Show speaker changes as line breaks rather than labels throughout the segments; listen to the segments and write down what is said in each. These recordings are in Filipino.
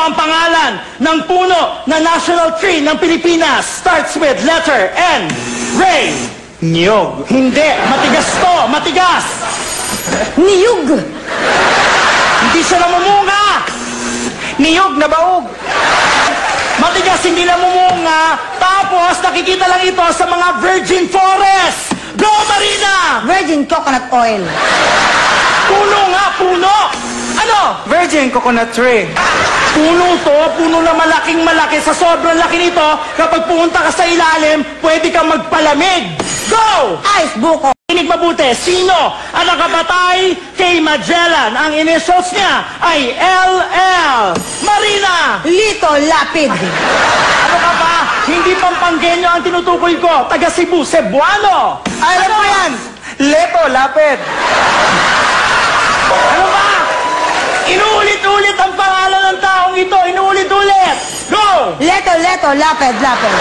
ang pangalan ng puno na national tree ng Pilipinas? Starts with letter N. Ray.
Niyog.
Hindi. Matigas to. Matigas.
Niyug.
Hindi siya namumunga.
Niyog na baog.
Matigas, hindi namumunga. Tapos, nakikita lang ito sa mga virgin forest. Go, Marina!
Virgin coconut oil.
Puno nga, puno. Ano?
Virgin coconut tree.
Puno to, puno na malaking malaki. Sa sobrang laki nito, kapag pumunta ka sa ilalim, pwede kang magpalamig. Go!
Ice buko.
Inig mabuti, sino ang nakapatay kay Magellan? Ang initials niya ay LL. Marina!
Lito Lapid.
Ano ka ba? Hindi Pampanggenyo ang tinutukoy ko. Taga Cebu, Cebuano.
Alam mo yan! Leto, lapid.
Ano ba? Inuulit-ulit ang pangalan ng taong ito. Inuulit-ulit. Go!
Leto, Lapid, Lapid.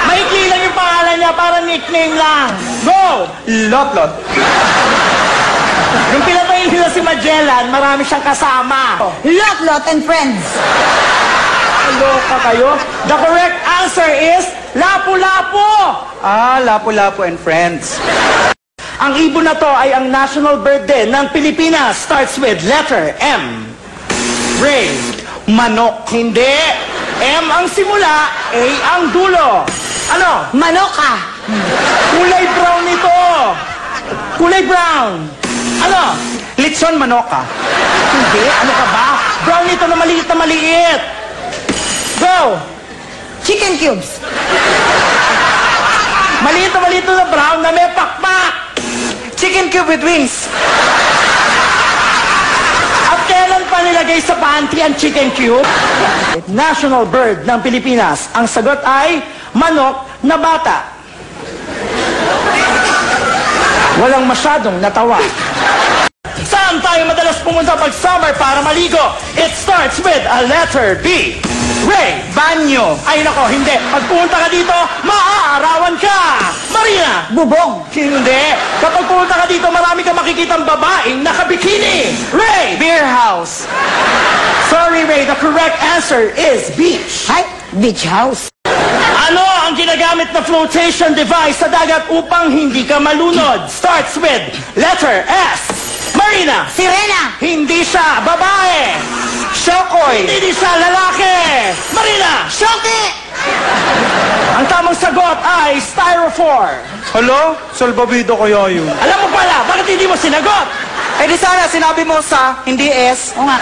Maikli lang yung pangalan niya para nickname lang. Go!
Lot-lot.
Nung pinatay nila si Magellan, marami siyang kasama.
Lot and friends.
Loka kayo? The correct answer is Lapu-Lapu.
Ah, Lapu-Lapu and friends.
Ang ibon na to ay ang national bird din ng Pilipinas. Starts with letter M. Ray.
Manok.
Hindi. M ang simula, A ang dulo. Ano?
Manoka.
Kulay brown ito. Kulay brown. Ano?
Litson manoka.
Hindi. Ano ka ba? Brown ito na maliit na maliit. Go!
Chicken cubes.
Maliit na brown na may pakpak.
Chicken cube with wings.
At kailan pa nilagay sa pantry ang chicken cube? National bird ng Pilipinas. Ang sagot ay manok na bata. Walang masyadong natawa. Saan tayo madalas pumunta pag summer para maligo? It starts with a letter B. Ray.
Banyo.
Ay nako, hindi. Pag pumunta ka dito, maaarawan ka. Marina.
Bubong.
Hindi. Kapag pumunta ka dito, marami kang makikitang babaeng nakabikini. Ray.
Beer house.
Sorry, Ray. The correct answer is beach.
Ay, beach house.
Ano ang ginagamit na flotation device sa dagat upang hindi ka malunod? Starts with letter S. Marina.
Sirena.
Hindi siya babae.
Shokoy.
Hindi siya lalaki. Marina.
Shoki.
Ang tamang sagot ay styrofoam.
Hello? Salbabido kaya yun.
Alam mo pala, bakit hindi mo sinagot?
Eh di sana sinabi mo sa, hindi S.
O nga.